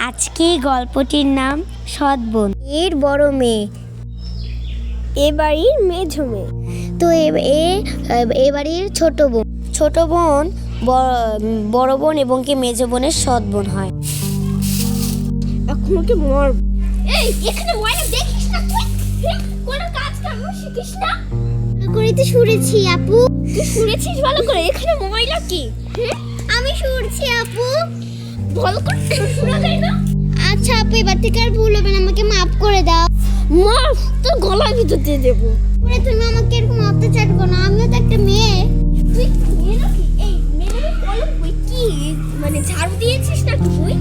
আজকে গল্পটির নাম সৎ বোন। এর বড় মেয়ে, এ বাড়ির মেঝো মেয়ে। তো এ বাড়ির ছোট বোন। ছোট বোন বড় বোন এবং কি মেঝো বোনের সৎ বোন হয়। এখন ওকে মর। এই এখানে ময়না দেখিস না তুই? কোনো কাজ কাম শিখিস না? করে তো শুনেছি আপু। তুই শুনেছিস ভালো করে? এখানে ময়লা কি? আমি শুনছি আপু। ভালো করে শোনা যায় না? আচ্ছা আপু, এবার থেকে আর ভুল হবে না, আমাকে মাফ করে দাও। মাফ? তোর গলার ভিতর দিয়ে দেবো। ওরে তুমি আমাকে এরকম অত্যাচার করো না, আমিও তো একটা মেয়ে। তুই মেয়ে নাকি? এই মেয়ে বলো তুই কি মানে ঝাড়ু দিয়েছিস না তুই?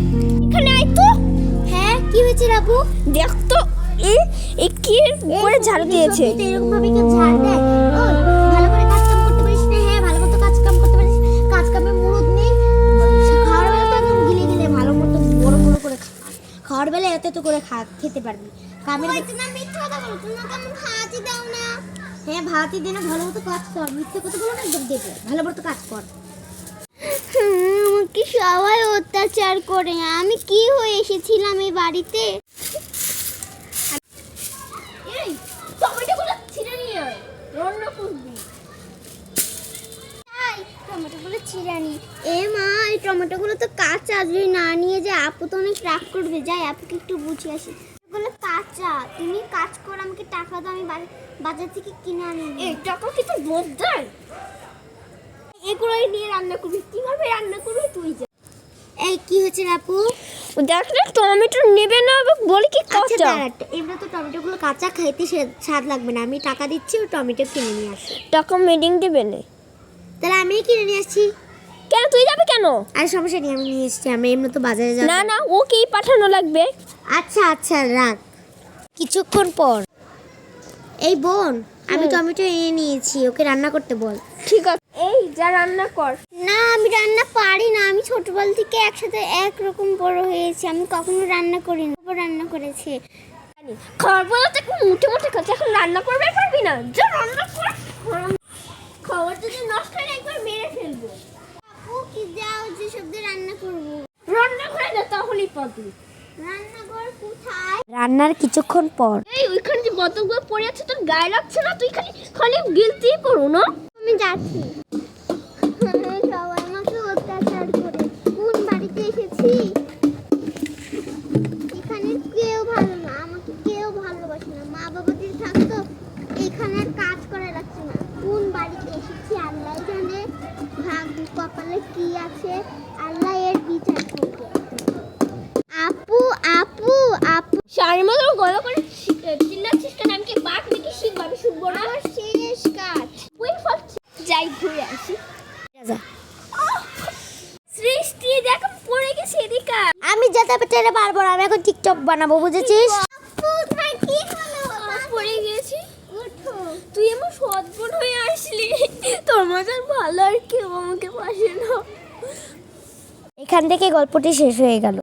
এখানে আয় তো। হ্যাঁ কি হয়েছে আপু? দেখ তো এ কি করে ঝাড়ু দিয়েছে? এরকম ভাবে কেউ ঝাড়ু দেয়? ওই ভালো করে কাজ কাম করতে পারিস না? হ্যাঁ ভালো মতো কাজ কাম করতে পারিস? কাজ কামে মুরুদ নেই। খাওয়ার বেলা তো একদম গিলে গিলে ভালো মতো বড় বড় করে খাওয়ার বেলা এত এত করে খেতে পারবি। কামের না মিথ্যা কথা বলো, তুমি কেমন ভাতই দাও না? হ্যাঁ ভাতই দে না, ভালো মতো কাজ কর। মিথ্যা কথা বলো না, একদম দেবে ভালো মতো কাজ কর। আমাকে সবাই অত্যাচার করে, আমি কি হয়ে এসেছিলাম এই বাড়িতে? এই টমেটোগুলো ছিঁড়ে নিয়ে আয়, রান্না করবি। তাই টমেটোগুলো ছিঁড়ে আনি। এ মা, এই টমেটোগুলো তো কাঁচা, যদি না নিয়ে যায় আপু তো অনেক রাগ করবে। যাই আপুকে একটু বুঝিয়ে আসি। এগুলো কাঁচা, তুমি কাজ করে আমাকে টাকা দাও, আমি বাজার থেকে কিনে আনি। এই টাকা কি তোর বোধ দেয়? এগুলোই নিয়ে রান্না করবি। কিভাবে রান্না করবি তুই যা। এই কি হচ্ছে আপু? দেখ না টমেটো নেবে না, বলি কি কাঁচা। এমনি তো টমেটোগুলো কাঁচা খাইতে স্বাদ লাগবে না, আমি টাকা দিচ্ছি, ও টমেটো কিনে নিয়ে আসে। টাকা মেডিং দেবে না? তাহলে আমি কিনে নিয়ে আসছি। কেন তুই যাবে কেন? আর সমস্যা নেই, আমি নিয়ে এসছি। আমি এমনি তো বাজারে যাব। না না, ওকেই পাঠানো লাগবে। আচ্ছা আচ্ছা রাখ। কিছুক্ষণ পর, এই বোন আমি টমেটো এনে নিয়েছি, ওকে রান্না করতে বল। ঠিক আছে, এই যা রান্না কর। না আমি রান্না পারি না, আমি ছোটবেলা থেকে একসাথে একরকম বড় হয়েছি, আমি কখনো রান্না করি না। রান্না করেছে খাবার বলতে মুঠে মুঠে খাচ্ছে, এখন রান্না করবে পারবি না? যা রান্না কর। খাবার যদি নষ্ট হয় একবার মেরে ফেলবো। আপু কি যাও, যে শব্দে রান্না করব। রান্না করে না তাহলেই পাবি। রান্নাঘর কোথায়? রান্নার কিছুক্ষণ পর, এই ওইখানে যে বোতলগুলো পড়ে আছে তোর গায়ে লাগছে না? তুই খালি গিলতেই করো না। আমি যাচ্ছি। সবাই আমাকে অত্যাচার করে, কোন বাড়িতে এসেছি? এখানে কেউ ভালো না, আমাকে কেউ ভালোবাসে না। মা বাবা যদি থাকতো এখানে আর কাজ করা লাগছে না। কোন বাড়িতে এসেছি আল্লাহ জানে, ভাগ্য কপালে কি আছে আল্লাহ এর বিচার করবে। আপু আপু আপু শাড়ির মতো গলা করে চিল্লাচ্ছিস কেন? আমি কি বাঘ নাকি শিখবো? আমি শুনবো না। আমার শেষ কাজ ওই ফাঁকছি, যাই ঘুরে আসি। সৃষ্টি দেখ পড়ে গেছে এদিকে। আমি যেতে পেতে পারবো না, আমি এখন টিকটক বানাবো, বুঝেছিস? আপু তোমার কি হলো? পড়ে গেছি। ওঠো। তুই আমার সৎ বোন হয়ে আসলি, তোর মতন ভালো আর কেউ আমাকে পাশে না। এখান থেকে গল্পটি শেষ হয়ে গেল।